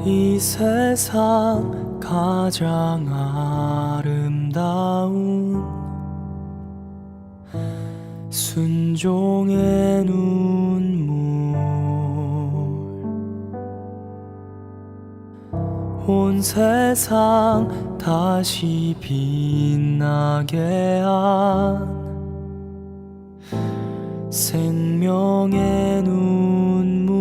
이 세상 가장 아름다운 순종의 눈물, 온 세상 다시 빛나게 한 생명의 눈물,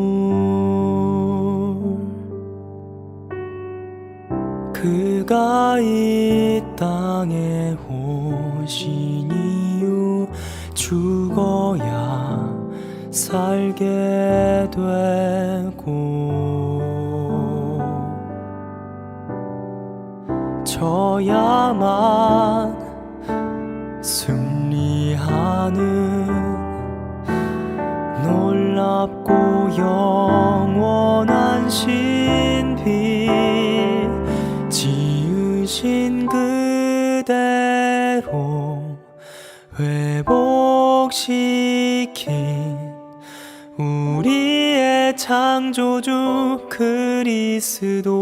그가 이 땅에 오신 이유 죽어야 살게 되고 져야만 승리하는 놀랍고 영원한 신비, 지으신 그대로 회복시킨 우리의 창조주 그리스도,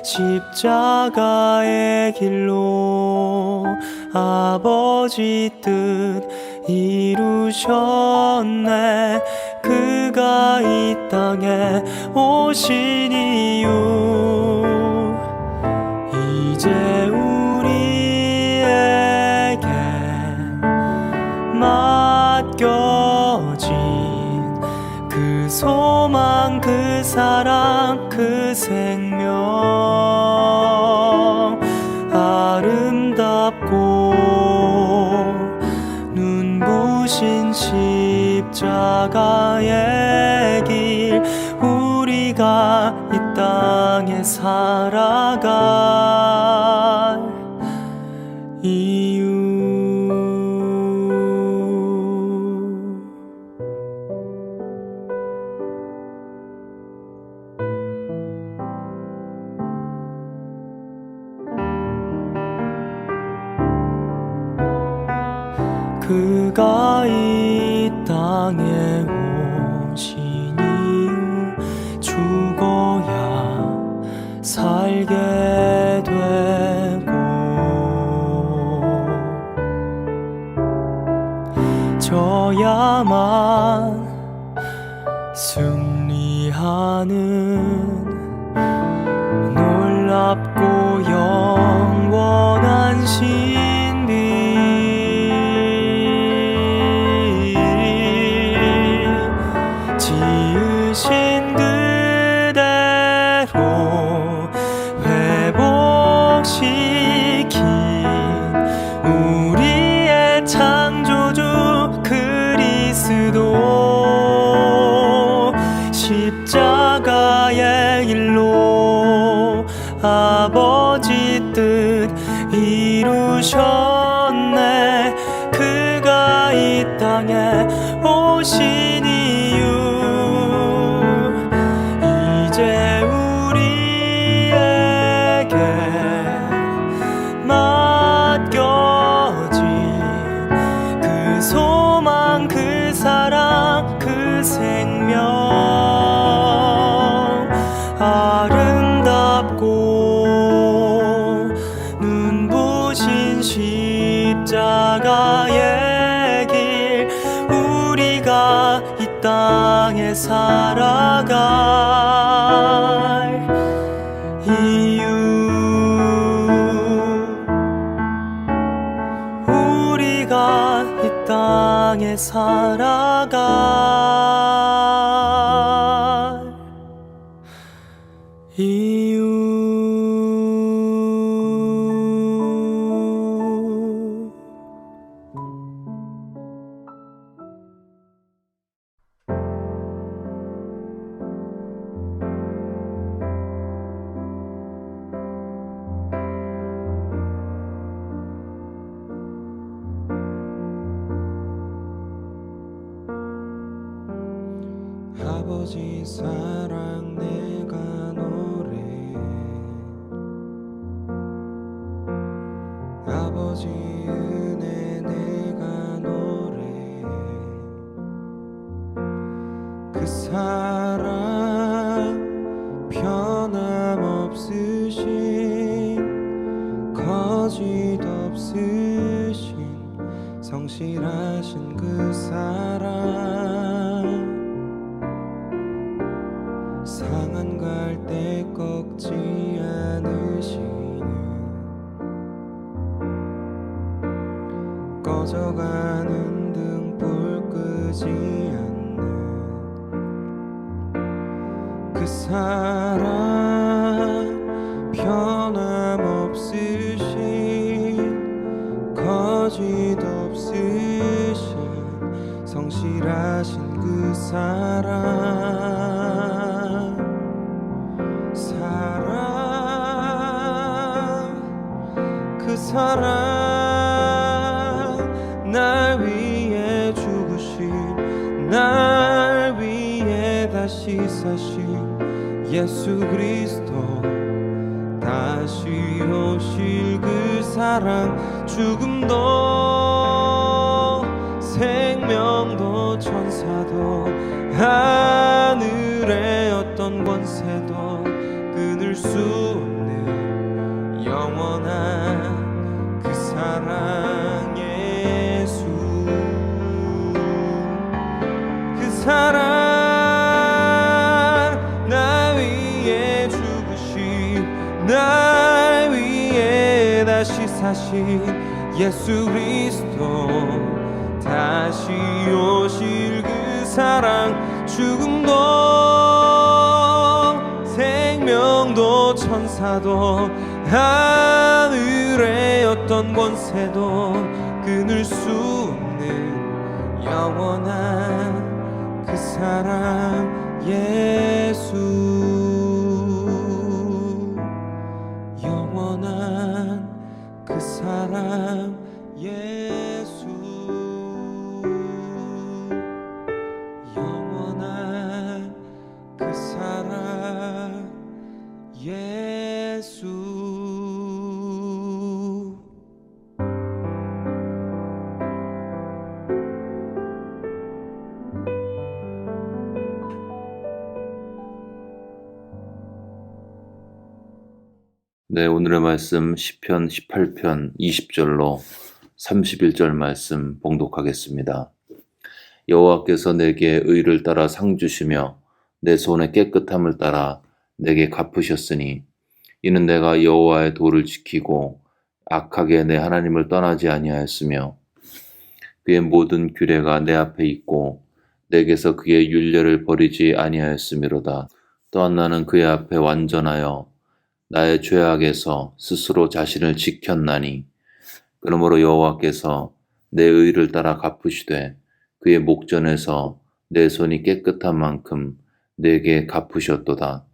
십자가의 길로 아버지 뜻 이루셨네. 그가 이 땅에 오신 이유, 이제 우리에게 맡겨진 그 소망, 그 사랑, 그 생명, 아름답고 눈부신 십자가의 길, 우리가 이 땅에 살아갈 이유. 그가 이 땅에 오신 이유 죽어야 살게 되고 져야만 승리하는 놀랍고 영원한 신비, 지으신 그대로 회복시킨 우리의 창조주 그리스도, 십자가의 길로 아버지 뜻 이루셨네. 그가 이 땅에 오신 이유, 이제 우리에게 맡겨진 그 소망, 그 사랑, 그 생명, 아름답고 눈부신 십자가의 길, 우리가 이 땅에 살아갈 이유, 우리가 이 땅에 살아갈 이유. 아버지 사랑 내가 노래, 아버지 은혜 내가 노래, 그 사랑 성실하신 그 사랑 상한 갈대 꺾지 않으시는 꺼져가는 등불 끄지 않는 그 사랑 변함없으신 거짓 없으신 성실하신 그 그 사랑 날 위해 죽으신 날 위해 다시 사신 예수 그리스도 다시 오실 그 사랑 죽음도 생명도 천사도 하늘의 어떤 권세도 끊을 수 없는 영원한 그 사랑 예수 그 사랑 나 위에 죽으신 날 위에 다시 사신 예수 그리스도 다시 오실 그 사랑 죽음도 생명도 천사도 하늘의 어떤 권세도 끊을 수 없는 영원한 그 사랑 예수 영원한 그 사랑 예수 영원한 그 사랑 예수 네, 오늘의 말씀 시편 18편 20절로 31절 말씀 봉독하겠습니다. 여호와께서 내게 의를 따라 상 주시며 내 손의 깨끗함을 따라 내게 갚으셨으니 이는 내가 여호와의 도를 지키고 악하게 내 하나님을 떠나지 아니하였으며 그의 모든 규례가 내 앞에 있고 내게서 그의 율례를 버리지 아니하였음이로다. 또한 나는 그의 앞에 완전하여 나의 죄악에서 스스로 자신을 지켰나니 그러므로 여호와께서 내 의를 따라 갚으시되 그의 목전에서 내 손이 깨끗한 만큼 내게 갚으셨도다.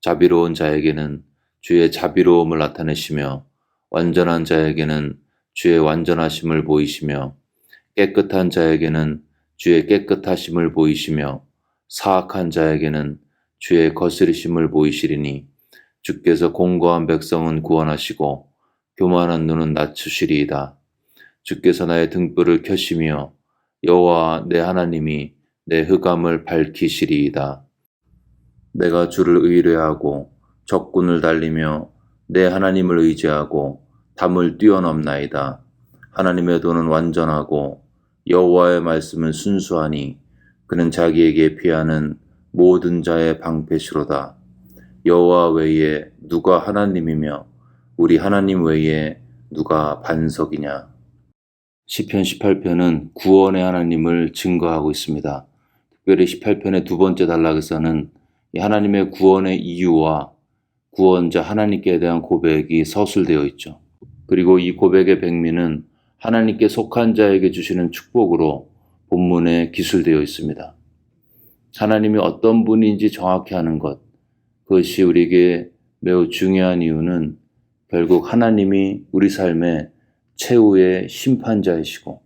자비로운 자에게는 주의 자비로움을 나타내시며 완전한 자에게는 주의 완전하심을 보이시며 깨끗한 자에게는 주의 깨끗하심을 보이시며 사악한 자에게는 주의 거스리심을 보이시리니 주께서 공고한 백성은 구원하시고 교만한 눈은 낮추시리이다. 주께서 나의 등불을 켜시며 여호와 내 하나님이 내 흑암을 밝히시리이다. 내가 주를 의뢰하고 적군을 달리며 내 하나님을 의지하고 담을 뛰어넘나이다. 하나님의 도는 완전하고 여호와의 말씀은 순수하니 그는 자기에게 피하는 모든 자의 방패시로다. 여호와 외에 누가 하나님이며 우리 하나님 외에 누가 반석이냐. 시편 18편은 구원의 하나님을 증거하고 있습니다. 특별히 18편의 두 번째 단락에서는 하나님의 구원의 이유와 구원자 하나님께 대한 고백이 서술되어 있죠. 그리고 이 고백의 백미는 하나님께 속한 자에게 주시는 축복으로 본문에 기술되어 있습니다. 하나님이 어떤 분인지 정확히 아는 것, 그것이 우리에게 매우 중요한 이유는 결국 하나님이 우리 삶의 최후의 심판자이시고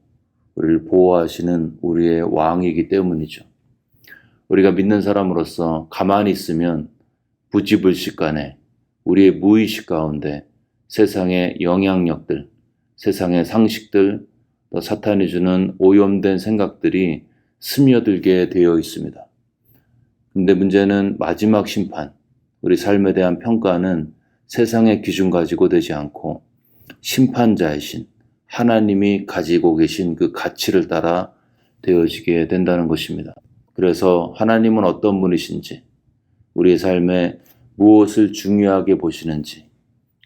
우리를 보호하시는 우리의 왕이기 때문이죠. 우리가 믿는 사람으로서 가만히 있으면 부지불식간에 우리의 무의식 가운데 세상의 영향력들, 세상의 상식들, 또 사탄이 주는 오염된 생각들이 스며들게 되어 있습니다. 근데 문제는 마지막 심판, 우리 삶에 대한 평가는 세상의 기준 가지고 되지 않고 심판자이신 하나님이 가지고 계신 그 가치를 따라 되어지게 된다는 것입니다. 그래서 하나님은 어떤 분이신지, 우리의 삶에 무엇을 중요하게 보시는지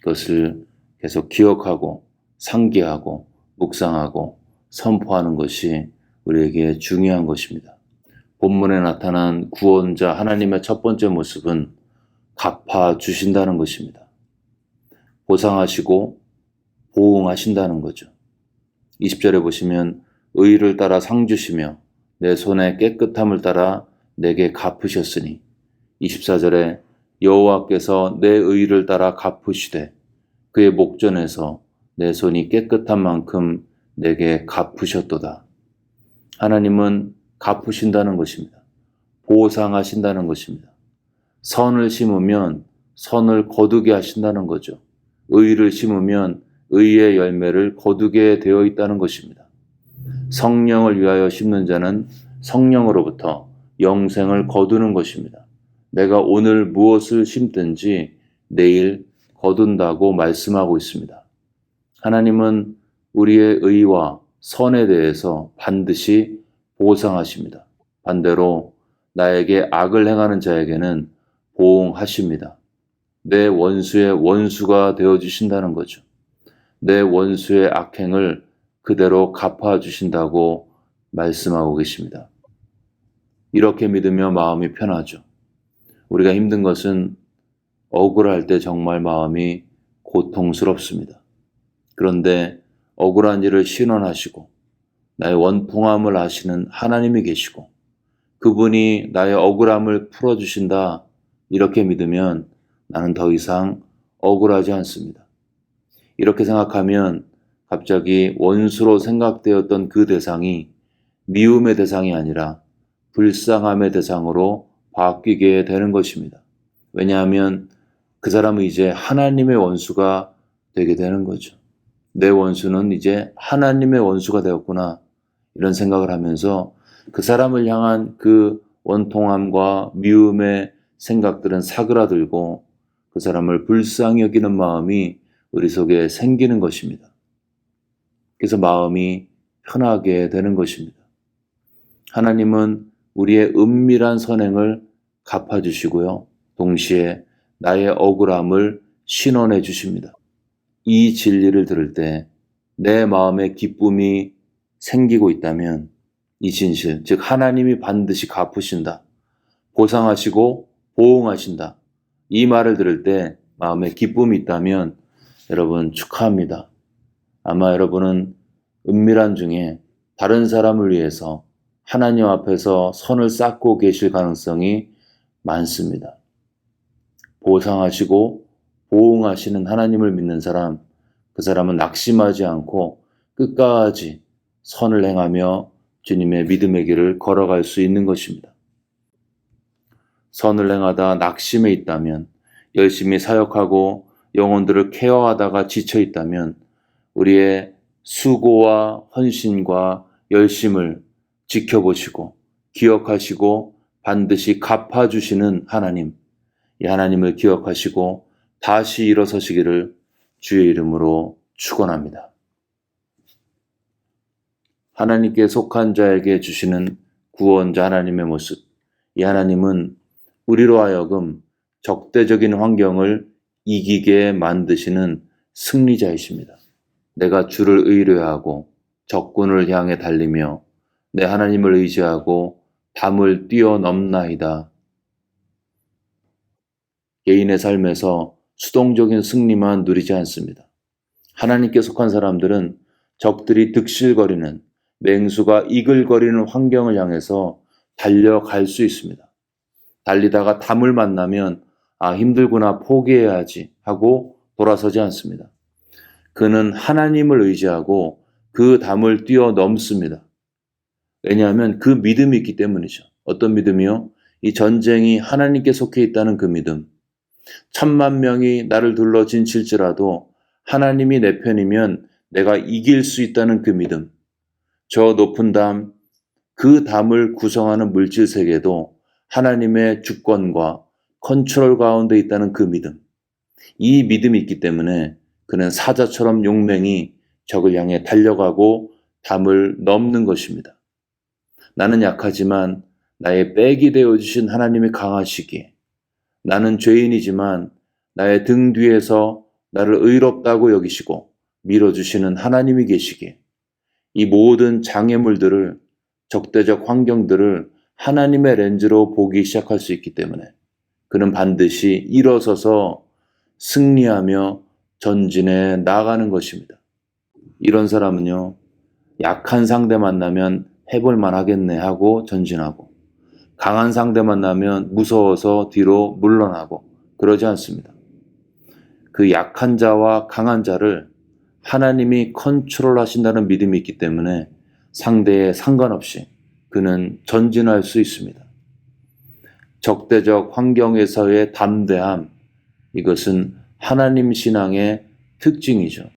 그것을 계속 기억하고 상기하고 묵상하고 선포하는 것이 우리에게 중요한 것입니다. 본문에 나타난 구원자 하나님의 첫 번째 모습은 갚아주신다는 것입니다. 보상하시고 보응하신다는 거죠. 20절에 보시면 의를 따라 상 주시며 내 손의 깨끗함을 따라 내게 갚으셨으니 24절에 여호와께서 내 의를 따라 갚으시되 그의 목전에서 내 손이 깨끗한 만큼 내게 갚으셨도다. 하나님은 갚으신다는 것입니다. 보상하신다는 것입니다. 선을 심으면 선을 거두게 하신다는 거죠. 의를 심으면 의의 열매를 거두게 되어 있다는 것입니다. 성령을 위하여 심는 자는 성령으로부터 영생을 거두는 것입니다. 내가 오늘 무엇을 심든지 내일 거둔다고 말씀하고 있습니다. 하나님은 우리의 의와 선에 대해서 반드시 보상하십니다. 반대로 나에게 악을 행하는 자에게는 보응하십니다. 내 원수의 원수가 되어주신다는 거죠. 내 원수의 악행을 그대로 갚아주신다고 말씀하고 계십니다. 이렇게 믿으며 마음이 편하죠. 우리가 힘든 것은 억울할 때 정말 마음이 고통스럽습니다. 그런데 억울한 일을 신원하시고 나의 원통함을 아시는 하나님이 계시고 그분이 나의 억울함을 풀어주신다 이렇게 믿으면 나는 더 이상 억울하지 않습니다. 이렇게 생각하면 갑자기 원수로 생각되었던 그 대상이 미움의 대상이 아니라 불쌍함의 대상으로 바뀌게 되는 것입니다. 왜냐하면 그 사람은 이제 하나님의 원수가 되게 되는 거죠. 내 원수는 이제 하나님의 원수가 되었구나 이런 생각을 하면서 그 사람을 향한 그 원통함과 미움의 생각들은 사그라들고 그 사람을 불쌍히 여기는 마음이 우리 속에 생기는 것입니다. 그래서 마음이 편하게 되는 것입니다. 하나님은 우리의 은밀한 선행을 갚아주시고요. 동시에 나의 억울함을 신원해 주십니다. 이 진리를 들을 때 내 마음에 기쁨이 생기고 있다면 이 진실, 즉 하나님이 반드시 갚으신다, 보상하시고 보응하신다, 이 말을 들을 때 마음에 기쁨이 있다면 여러분 축하합니다. 아마 여러분은 은밀한 중에 다른 사람을 위해서 하나님 앞에서 선을 쌓고 계실 가능성이 많습니다. 보상하시고 보응하시는 하나님을 믿는 사람, 그 사람은 낙심하지 않고 끝까지 선을 행하며 주님의 믿음의 길을 걸어갈 수 있는 것입니다. 선을 행하다 낙심해 있다면, 열심히 사역하고 영혼들을 케어하다가 지쳐 있다면 우리의 수고와 헌신과 열심을 지켜보시고 기억하시고 반드시 갚아주시는 하나님, 이 하나님을 기억하시고 다시 일어서시기를 주의 이름으로 축원합니다. 하나님께 속한 자에게 주시는 구원자 하나님의 모습, 이 하나님은 우리로 하여금 적대적인 환경을 이기게 만드시는 승리자이십니다. 내가 주를 의뢰하고 적군을 향해 달리며 내 하나님을 의지하고 담을 뛰어넘나이다. 개인의 삶에서 수동적인 승리만 누리지 않습니다. 하나님께 속한 사람들은 적들이 득실거리는, 맹수가 이글거리는 환경을 향해서 달려갈 수 있습니다. 달리다가 담을 만나면 힘들구나 포기해야지 하고 돌아서지 않습니다. 그는 하나님을 의지하고 그 담을 뛰어넘습니다. 왜냐하면 그 믿음이 있기 때문이죠. 어떤 믿음이요? 이 전쟁이 하나님께 속해 있다는 그 믿음. 1000만 명이 나를 둘러진칠지라도 하나님이 내 편이면 내가 이길 수 있다는 그 믿음. 저 높은 담, 그 담을 구성하는 물질 세계도 하나님의 주권과 컨트롤 가운데 있다는 그 믿음. 이 믿음이 있기 때문에 그는 사자처럼 용맹히 적을 향해 달려가고 담을 넘는 것입니다. 나는 약하지만 나의 백이 되어주신 하나님이 강하시기에, 나는 죄인이지만 나의 등 뒤에서 나를 의롭다고 여기시고 밀어주시는 하나님이 계시기에, 이 모든 장애물들을, 적대적 환경들을 하나님의 렌즈로 보기 시작할 수 있기 때문에 그는 반드시 일어서서 승리하며 전진해 나가는 것입니다. 이런 사람은요, 약한 상대 만나면 해볼만 하겠네 하고 전진하고, 강한 상대 만나면 무서워서 뒤로 물러나고 그러지 않습니다. 그 약한 자와 강한 자를 하나님이 컨트롤하신다는 믿음이 있기 때문에 상대에 상관없이 그는 전진할 수 있습니다. 적대적 환경에서의 담대함, 이것은 하나님 신앙의 특징이죠.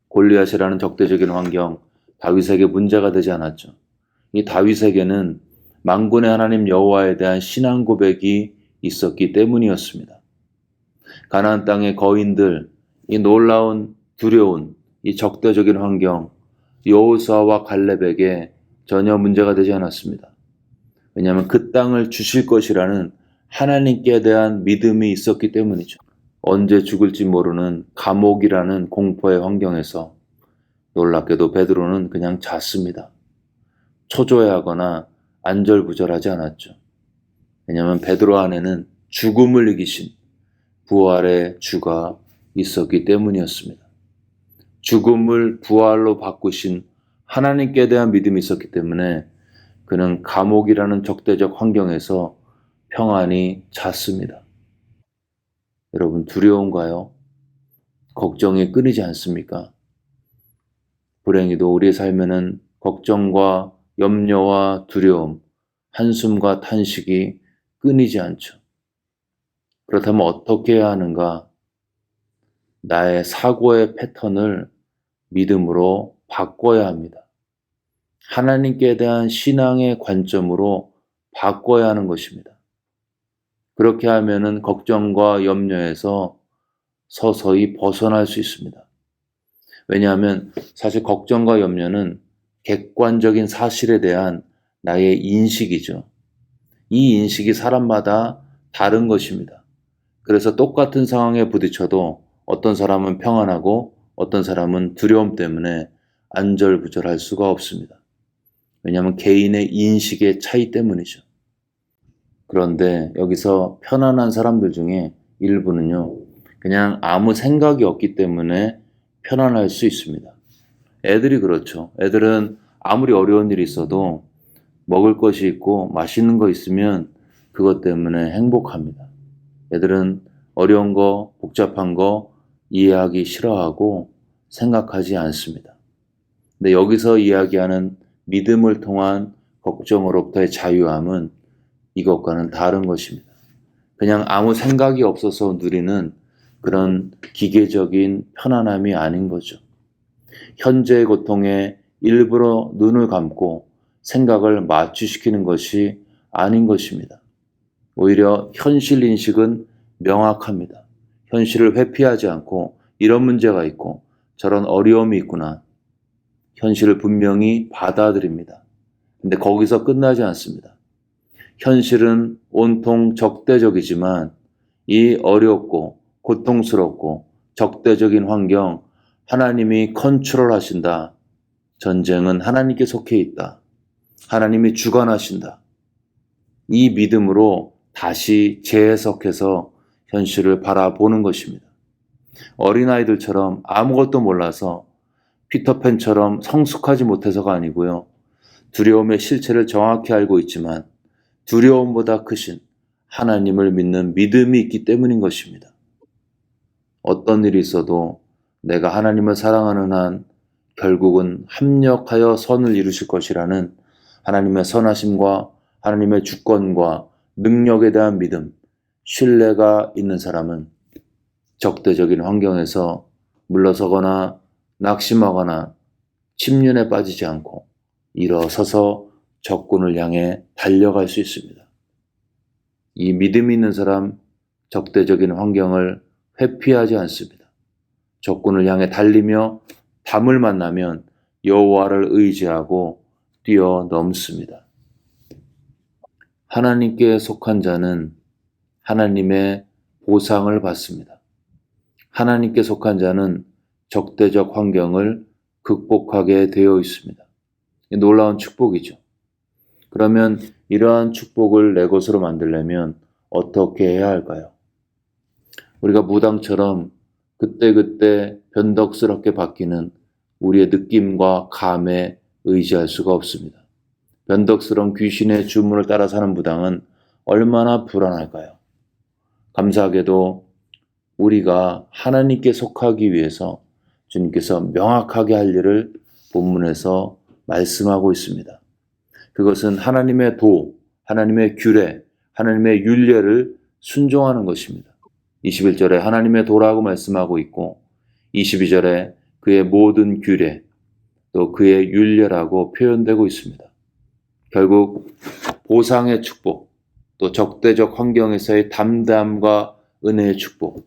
골리앗이라는 적대적인 환경, 다윗에게 문제가 되지 않았죠. 이 다윗에게는 만군의 하나님 여호와에 대한 신앙 고백이 있었기 때문이었습니다. 가나안 땅의 거인들, 이 놀라운 두려운 이 적대적인 환경, 여호수아와 갈렙에게 전혀 문제가 되지 않았습니다. 왜냐하면 그 땅을 주실 것이라는 하나님께 대한 믿음이 있었기 때문이죠. 언제 죽을지 모르는 감옥이라는 공포의 환경에서 놀랍게도 베드로는 그냥 잤습니다. 초조해하거나 안절부절하지 않았죠. 왜냐하면 베드로 안에는 죽음을 이기신 부활의 주가 있었기 때문이었습니다. 죽음을 부활로 바꾸신 하나님께 대한 믿음이 있었기 때문에 그는 감옥이라는 적대적 환경에서 평안히 잤습니다. 여러분, 두려운가요? 걱정이 끊이지 않습니까? 불행히도 우리의 삶에는 걱정과 염려와 두려움, 한숨과 탄식이 끊이지 않죠. 그렇다면 어떻게 해야 하는가? 나의 사고의 패턴을 믿음으로 바꿔야 합니다. 하나님께 대한 신앙의 관점으로 바꿔야 하는 것입니다. 그렇게 하면은 걱정과 염려에서 서서히 벗어날 수 있습니다. 왜냐하면 사실 걱정과 염려는 객관적인 사실에 대한 나의 인식이죠. 이 인식이 사람마다 다른 것입니다. 그래서 똑같은 상황에 부딪혀도 어떤 사람은 평안하고 어떤 사람은 두려움 때문에 안절부절할 수가 없습니다. 왜냐하면 개인의 인식의 차이 때문이죠. 그런데 여기서 편안한 사람들 중에 일부는요, 그냥 아무 생각이 없기 때문에 편안할 수 있습니다. 애들이 그렇죠. 애들은 아무리 어려운 일이 있어도 먹을 것이 있고 맛있는 거 있으면 그것 때문에 행복합니다. 애들은 어려운 거, 복잡한 거 이해하기 싫어하고 생각하지 않습니다. 근데 여기서 이야기하는 믿음을 통한 걱정으로부터의 자유함은 이것과는 다른 것입니다. 그냥 아무 생각이 없어서 누리는 그런 기계적인 편안함이 아닌 거죠. 현재의 고통에 일부러 눈을 감고 생각을 마취시키는 것이 아닌 것입니다. 오히려 현실 인식은 명확합니다. 현실을 회피하지 않고 이런 문제가 있고 저런 어려움이 있구나. 현실을 분명히 받아들입니다. 근데 거기서 끝나지 않습니다. 현실은 온통 적대적이지만 이 어렵고 고통스럽고 적대적인 환경, 하나님이 컨트롤 하신다. 전쟁은 하나님께 속해 있다. 하나님이 주관하신다. 이 믿음으로 다시 재해석해서 현실을 바라보는 것입니다. 어린아이들처럼 아무것도 몰라서 피터팬처럼 성숙하지 못해서가 아니고요. 두려움의 실체를 정확히 알고 있지만 두려움보다 크신 하나님을 믿는 믿음이 있기 때문인 것입니다. 어떤 일이 있어도 내가 하나님을 사랑하는 한 결국은 합력하여 선을 이루실 것이라는 하나님의 선하심과 하나님의 주권과 능력에 대한 믿음, 신뢰가 있는 사람은 적대적인 환경에서 물러서거나 낙심하거나 침륜에 빠지지 않고 일어서서 적군을 향해 달려갈 수 있습니다. 이 믿음이 있는 사람, 적대적인 환경을 회피하지 않습니다. 적군을 향해 달리며 담을 만나면 여호와를 의지하고 뛰어넘습니다. 하나님께 속한 자는 하나님의 보상을 받습니다. 하나님께 속한 자는 적대적 환경을 극복하게 되어 있습니다. 놀라운 축복이죠. 그러면 이러한 축복을 내 것으로 만들려면 어떻게 해야 할까요? 우리가 무당처럼 그때그때 변덕스럽게 바뀌는 우리의 느낌과 감에 의지할 수가 없습니다. 변덕스러운 귀신의 주문을 따라 사는 무당은 얼마나 불안할까요? 감사하게도 우리가 하나님께 속하기 위해서 주님께서 명확하게 할 일을 본문에서 말씀하고 있습니다. 그것은 하나님의 도, 하나님의 규례, 하나님의 율례를 순종하는 것입니다. 21절에 하나님의 도라고 말씀하고 있고 22절에 그의 모든 규례, 또 그의 율례라고 표현되고 있습니다. 결국 보상의 축복, 또 적대적 환경에서의 담대함과 은혜의 축복,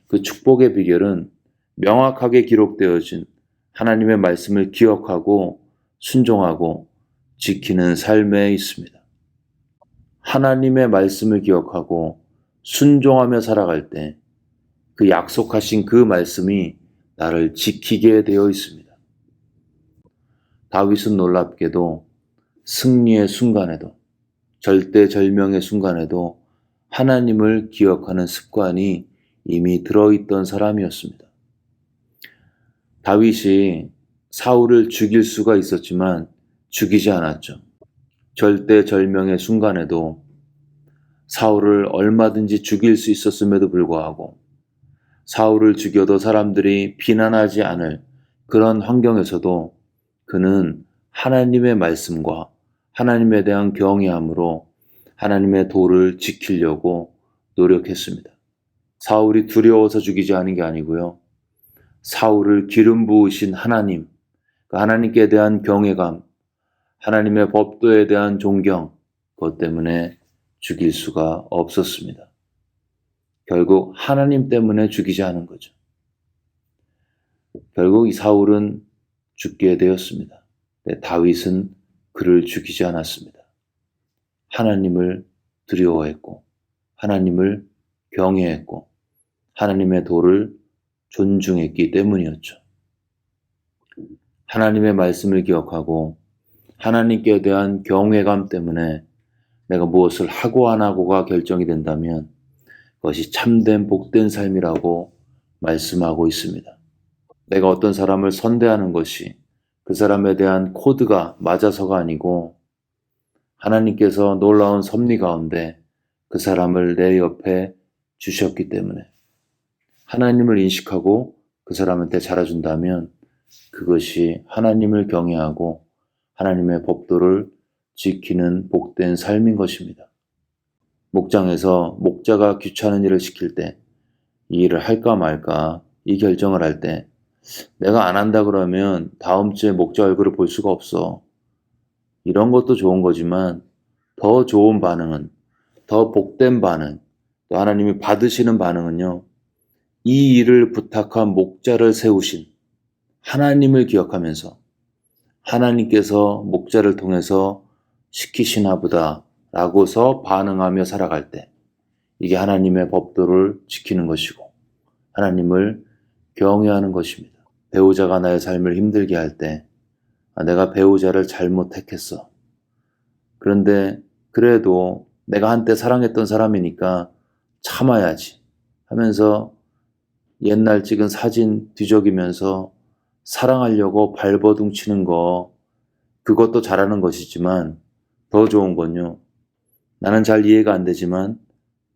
그 축복의 비결은 명확하게 기록되어진 하나님의 말씀을 기억하고 순종하고 지키는 삶에 있습니다. 하나님의 말씀을 기억하고 순종하며 살아갈 때 그 약속하신 그 말씀이 나를 지키게 되어 있습니다. 다윗은 놀랍게도 승리의 순간에도 절대절명의 순간에도 하나님을 기억하는 습관이 이미 들어있던 사람이었습니다. 다윗이 사울을 죽일 수가 있었지만 죽이지 않았죠. 절대절명의 순간에도 사울을 얼마든지 죽일 수 있었음에도 불구하고 사울을 죽여도 사람들이 비난하지 않을 그런 환경에서도 그는 하나님의 말씀과 하나님에 대한 경외함으로 하나님의 도를 지키려고 노력했습니다. 사울이 두려워서 죽이지 않은 게 아니고요. 사울을 기름 부으신 하나님, 그 하나님께 대한 경외감, 하나님의 법도에 대한 존경, 그것 때문에 죽일 수가 없었습니다. 결국 하나님 때문에 죽이지 않은 거죠. 결국 이 사울은 죽게 되었습니다. 근데 다윗은 그를 죽이지 않았습니다. 하나님을 두려워했고 하나님을 경외했고 하나님의 도를 존중했기 때문이었죠. 하나님의 말씀을 기억하고 하나님께 대한 경외감 때문에 내가 무엇을 하고 안 하고가 결정이 된다면 그것이 참된 복된 삶이라고 말씀하고 있습니다. 내가 어떤 사람을 선대하는 것이 그 사람에 대한 코드가 맞아서가 아니고 하나님께서 놀라운 섭리 가운데 그 사람을 내 옆에 주셨기 때문에 하나님을 인식하고 그 사람한테 잘해준다면 그것이 하나님을 경외하고 하나님의 법도를 지키는 복된 삶인 것입니다. 목장에서 목자가 귀찮은 일을 시킬 때 이 일을 할까 말까 이 결정을 할 때 내가 안 한다 그러면 다음 주에 목자 얼굴을 볼 수가 없어. 이런 것도 좋은 거지만 더 좋은 반응은, 더 복된 반응, 또 하나님이 받으시는 반응은요. 이 일을 부탁한 목자를 세우신 하나님을 기억하면서 하나님께서 목자를 통해서 시키시나 보다 라고서 반응하며 살아갈 때 이게 하나님의 법도를 지키는 것이고 하나님을 경외하는 것입니다. 배우자가 나의 삶을 힘들게 할 때 내가 배우자를 잘못 택했어. 그런데 그래도 내가 한때 사랑했던 사람이니까 참아야지 하면서 옛날 찍은 사진 뒤적이면서 사랑하려고 발버둥 치는 거 그것도 잘하는 것이지만 더 좋은 건요. 나는 잘 이해가 안 되지만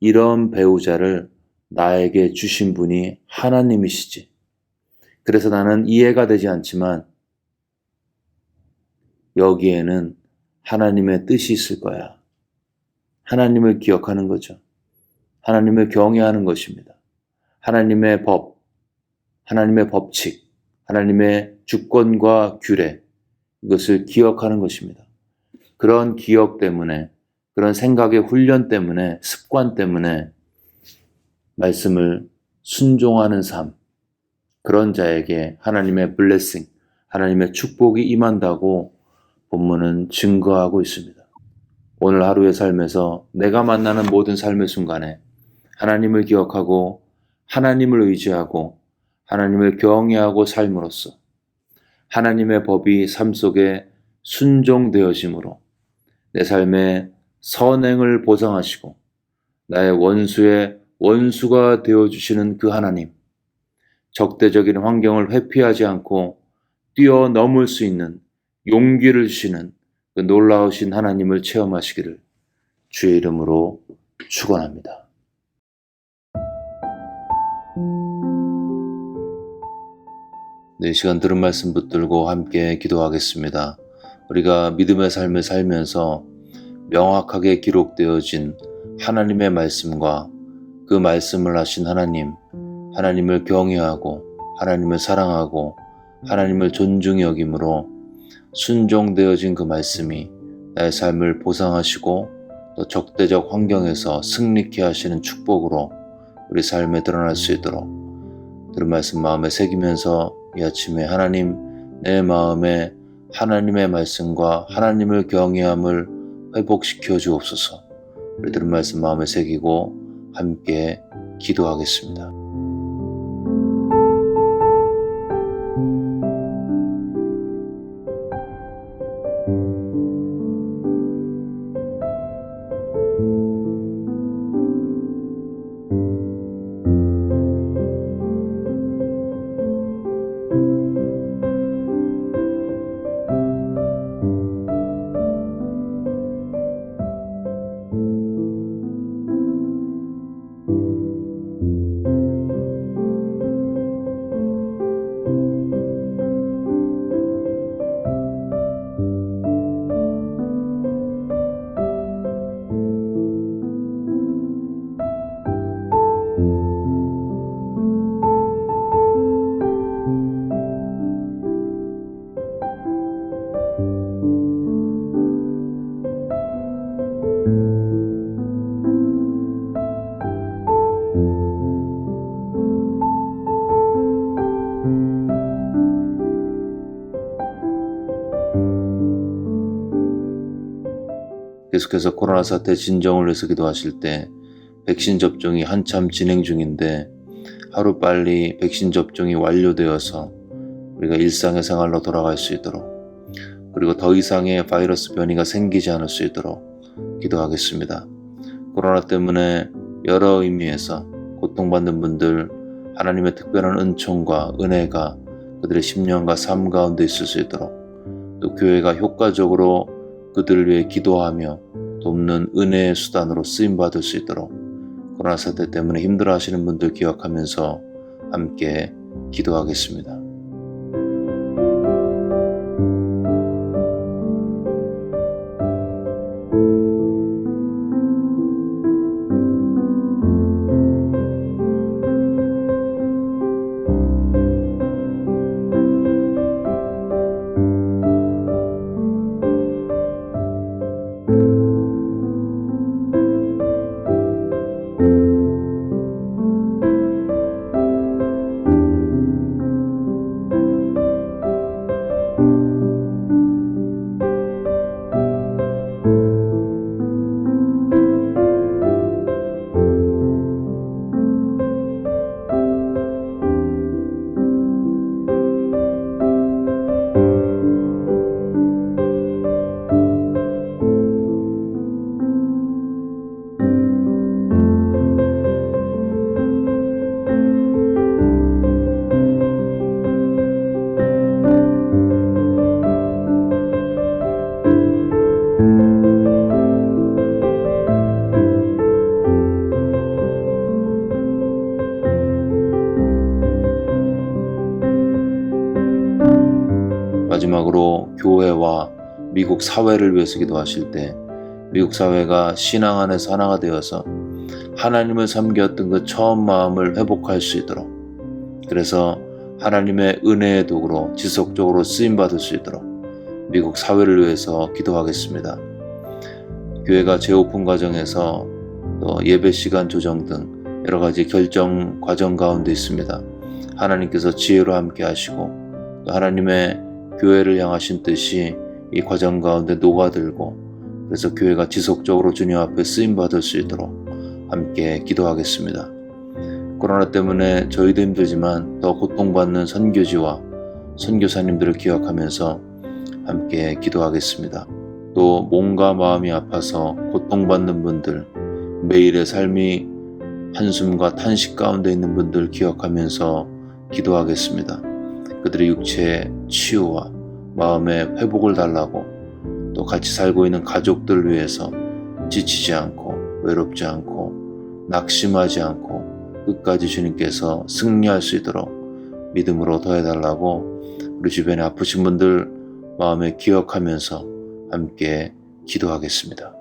이런 배우자를 나에게 주신 분이 하나님이시지. 그래서 나는 이해가 되지 않지만 여기에는 하나님의 뜻이 있을 거야. 하나님을 기억하는 거죠. 하나님을 경외하는 것입니다. 하나님의 법, 하나님의 법칙, 하나님의 주권과 규례, 이것을 기억하는 것입니다. 그런 기억 때문에, 그런 생각의 훈련 때문에, 습관 때문에 말씀을 순종하는 삶, 그런 자에게 하나님의 블레싱, 하나님의 축복이 임한다고 본문은 증거하고 있습니다. 오늘 하루의 삶에서 내가 만나는 모든 삶의 순간에 하나님을 기억하고 하나님을 의지하고 하나님을 경외하고 삶으로써 하나님의 법이 삶 속에 순종되어짐으로 내 삶의 선행을 보상하시고 나의 원수의 원수가 되어주시는 그 하나님, 적대적인 환경을 회피하지 않고 뛰어넘을 수 있는 용기를 주시는 그 놀라우신 하나님을 체험하시기를 주의 이름으로 축원합니다. 네, 이 시간 들은 말씀 붙들고 함께 기도하겠습니다. 우리가 믿음의 삶을 살면서 명확하게 기록되어진 하나님의 말씀과 그 말씀을 하신 하나님, 하나님을 경외하고 하나님을 사랑하고 하나님을 존중히 여김으로 순종되어진 그 말씀이 나의 삶을 보상하시고 또 적대적 환경에서 승리케 하시는 축복으로 우리 삶에 드러날 수 있도록 들은 말씀 마음에 새기면서 이 아침에 하나님, 내 마음에 하나님의 말씀과 하나님을 경외함을 회복시켜 주옵소서. 우리 들은 말씀 마음에 새기고 함께 기도하겠습니다. 계속해서 코로나 사태 진정을 위해서 기도하실 때 백신 접종이 한참 진행 중인데 하루빨리 백신 접종이 완료되어서 우리가 일상의 생활로 돌아갈 수 있도록 그리고 더 이상의 바이러스 변이가 생기지 않을 수 있도록 기도하겠습니다. 코로나 때문에 여러 의미에서 고통받는 분들 하나님의 특별한 은총과 은혜가 그들의 심령과 삶 가운데 있을 수 있도록 또 교회가 효과적으로 그들을 위해 기도하며 돕는 은혜의 수단으로 쓰임받을 수 있도록 코로나 사태 때문에 힘들어하시는 분들 기억하면서 함께 기도하겠습니다. 마지막으로 교회와 미국 사회를 위해서 기도하실 때 미국 사회가 신앙 안에서 하나가 되어서 하나님을 섬겼던 그 처음 마음을 회복할 수 있도록 그래서 하나님의 은혜의 도구로 지속적으로 쓰임받을 수 있도록 미국 사회를 위해서 기도하겠습니다. 교회가 재오픈 과정에서 또 예배 시간 조정 등 여러 가지 결정 과정 가운데 있습니다. 하나님께서 지혜로 함께 하시고 또 하나님의 교회를 향하신 뜻이 이 과정 가운데 녹아들고 그래서 교회가 지속적으로 주님 앞에 쓰임받을 수 있도록 함께 기도하겠습니다. 코로나 때문에 저희도 힘들지만 더 고통받는 선교지와 선교사님들을 기억하면서 함께 기도하겠습니다. 또 몸과 마음이 아파서 고통받는 분들, 매일의 삶이 한숨과 탄식 가운데 있는 분들 기억하면서 기도하겠습니다. 그들의 육체의 치유와 마음의 회복을 달라고, 또 같이 살고 있는 가족들을 위해서 지치지 않고 외롭지 않고 낙심하지 않고 끝까지 주님께서 승리할 수 있도록 믿음으로 더해달라고 우리 주변에 아프신 분들 마음에 기억하면서 함께 기도하겠습니다.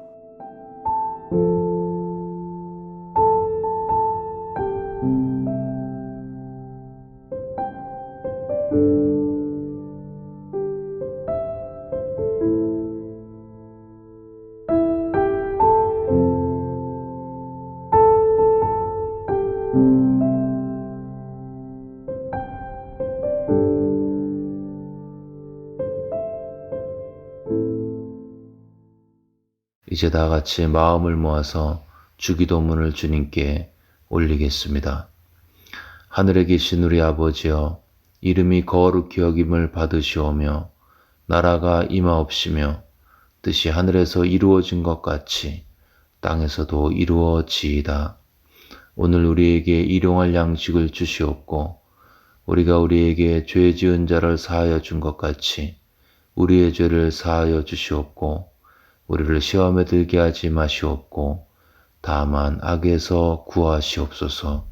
이제 다 같이 마음을 모아서 주기도문을 주님께 올리겠습니다. 하늘에 계신 우리 아버지여, 이름이 거룩히 여김을 받으시오며 나라가 임하옵시며 뜻이 하늘에서 이루어진 것 같이 땅에서도 이루어지이다. 오늘 우리에게 일용할 양식을 주시옵고 우리가 우리에게 죄 지은 자를 사하여 준 것 같이 우리의 죄를 사하여 주시옵고 우리를 시험에 들게 하지 마시옵고 다만 악에서 구하시옵소서.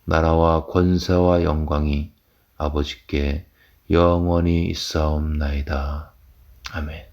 나라와 권세와 영광이 아버지께 영원히 있사옵나이다. 아멘.